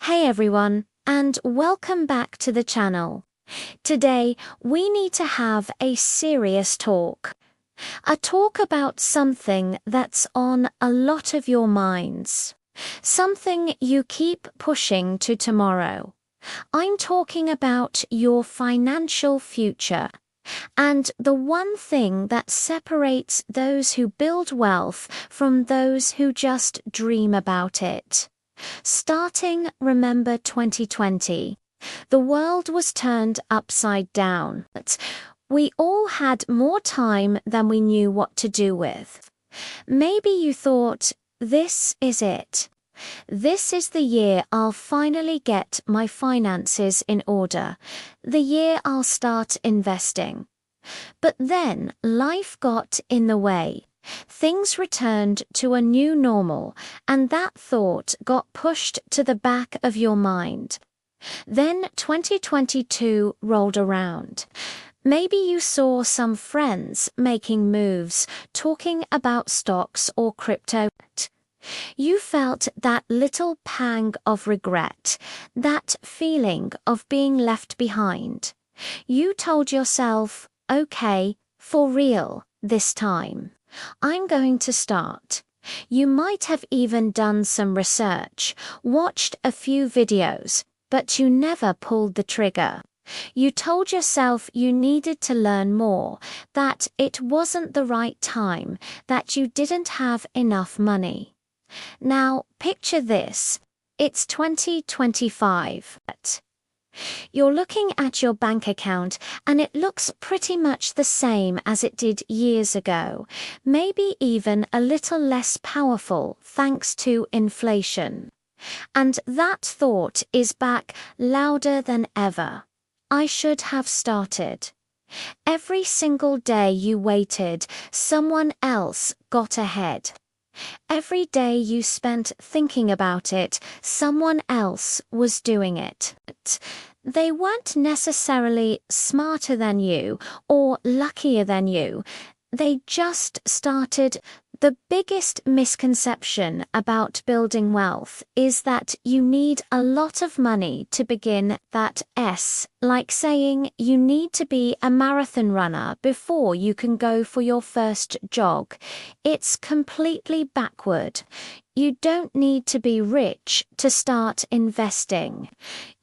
Hey everyone, and welcome back to the channel. Today, we need to have a serious talk. A talk about something that's on a lot of your minds. Something you keep pushing to tomorrow. I'm talking about your financial future. And the one thing that separates those who build wealth from those who just dream about it. Remember 2020. The world was turned upside down. We all had more time than we knew what to do with. Maybe you thought, this is it. This is the year I'll finally get my finances in order. The year I'll start investing. But then life got in the way. Things returned to a new normal, and that thought got pushed to the back of your mind. Then 2022 rolled around. Maybe you saw some friends making moves, talking about stocks or crypto. You felt that little pang of regret, that feeling of being left behind. You told yourself, okay, for real, this time. I'm going to start. You might have even done some research, watched a few videos, but you never pulled the trigger. You told yourself you needed to learn more, that it wasn't the right time, that you didn't have enough money. Now, picture this. It's 2025. You're looking at your bank account and it looks pretty much the same as it did years ago, maybe even a little less powerful thanks to inflation. And that thought is back louder than ever. I should have started. Every single day you waited, someone else got ahead. Every day you spent thinking about it, someone else was doing it. They weren't necessarily smarter than you or luckier than you. They just started. The biggest misconception about building wealth is that you need a lot of money to begin. Like saying you need to be a marathon runner before you can go for your first jog. It's completely backward. You don't need to be rich to start investing.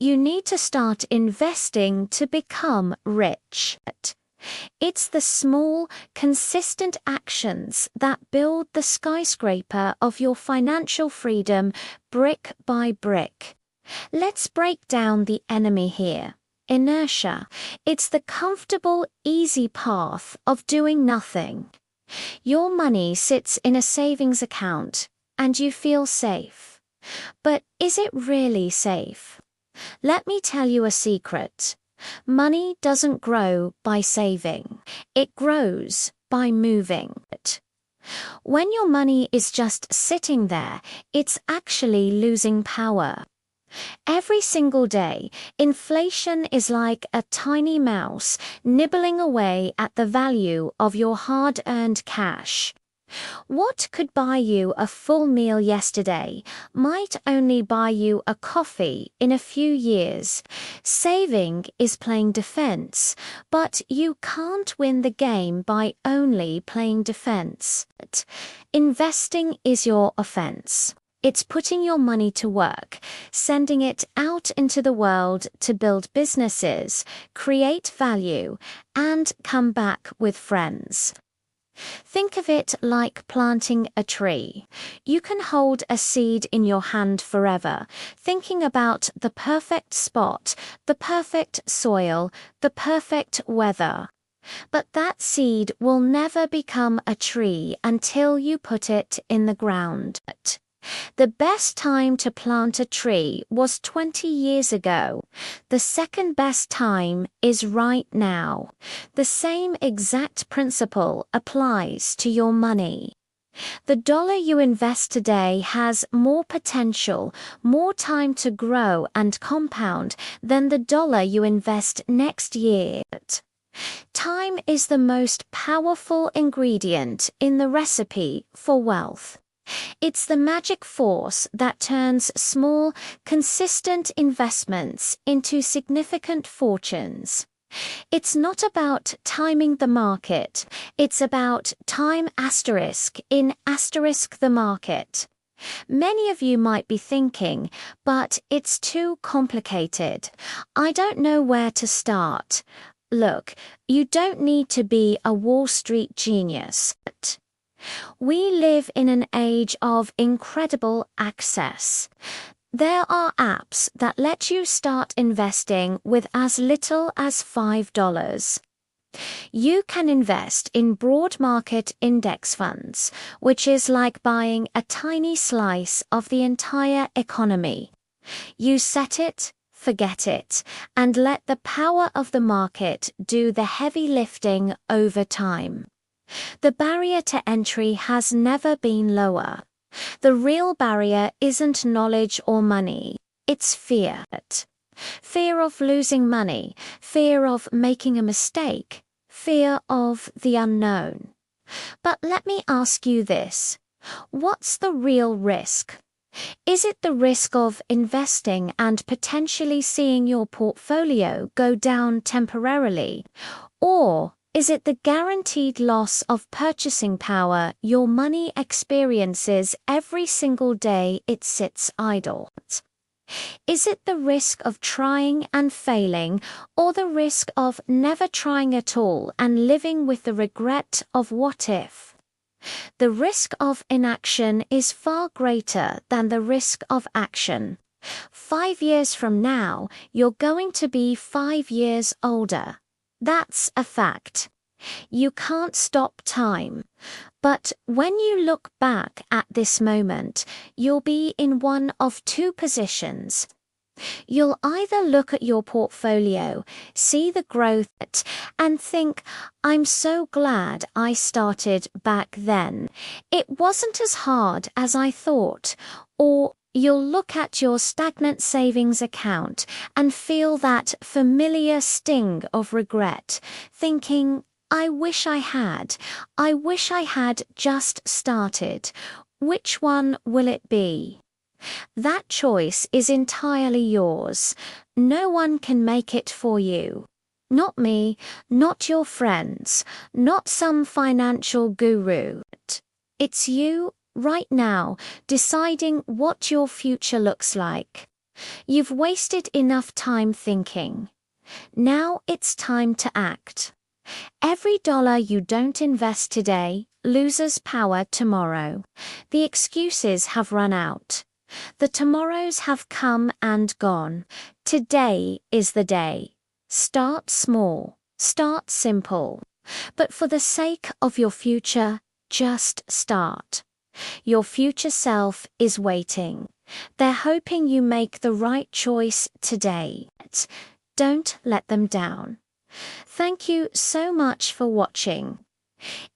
You need to start investing to become rich. It's the small, consistent actions that build the skyscraper of your financial freedom brick by brick. Let's break down the enemy here. Inertia. It's the comfortable, easy path of doing nothing. Your money sits in a savings account, and you feel safe. But is it really safe? Let me tell you a secret. Money doesn't grow by saving. It grows by moving. When your money is just sitting there, it's actually losing power. Every single day, inflation is like a tiny mouse nibbling away at the value of your hard-earned cash. What could buy you a full meal yesterday might only buy you a coffee in a few years. Saving is playing defense, but you can't win the game by only playing defense. Investing is your offense. It's putting your money to work, sending it out into the world to build businesses, create value, and come back with friends. Think of it like planting a tree. You can hold a seed in your hand forever, thinking about the perfect spot, the perfect soil, the perfect weather. But that seed will never become a tree until you put it in the ground. The best time to plant a tree was 20 years ago. The second best time is right now. The same exact principle applies to your money. The dollar you invest today has more potential, more time to grow and compound than the dollar you invest next year. Time is the most powerful ingredient in the recipe for wealth. It's the magic force that turns small, consistent investments into significant fortunes. It's not about timing the market, it's about time asterisk in asterisk the market. Many of you might be thinking, but it's too complicated. I don't know where to start. Look, you don't need to be a Wall Street genius. We live in an age of incredible access. There are apps that let you start investing with as little as $5. You can invest in broad market index funds, which is like buying a tiny slice of the entire economy. You set it, forget it, and let the power of the market do the heavy lifting over time. The barrier to entry has never been lower. The real barrier isn't knowledge or money, it's fear. Fear of losing money, fear of making a mistake, fear of the unknown. But let me ask you this. What's the real risk? Is it the risk of investing and potentially seeing your portfolio go down temporarily? Or is it the guaranteed loss of purchasing power your money experiences every single day it sits idle? Is it the risk of trying and failing, or the risk of never trying at all and living with the regret of what if? The risk of inaction is far greater than the risk of action. 5 years from now, you're going to be 5 years older. That's a fact. You can't stop time. But when you look back at this moment, you'll be in one of two positions. You'll either look at your portfolio, see the growth, and think, I'm so glad I started back then. It wasn't as hard as I thought. Or you'll look at your stagnant savings account and feel that familiar sting of regret, thinking, I wish I had just started. Which one will it be? That choice is entirely yours. No one can make it for you. Not me, not your friends, not some financial guru. It's you, right now, deciding what your future looks like. You've wasted enough time thinking. Now it's time to act. Every dollar you don't invest today loses power tomorrow. The excuses have run out. The tomorrows have come and gone. Today is the day. Start small. Start simple. But for the sake of your future, just start. Your future self is waiting. They're hoping you make the right choice today. Don't let them down. Thank you so much for watching.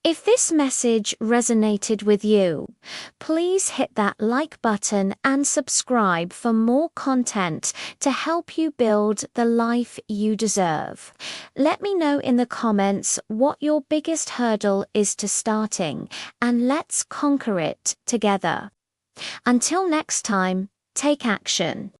If this message resonated with you, please hit that like button and subscribe for more content to help you build the life you deserve. Let me know in the comments what your biggest hurdle is to starting, and let's conquer it together. Until next time, take action.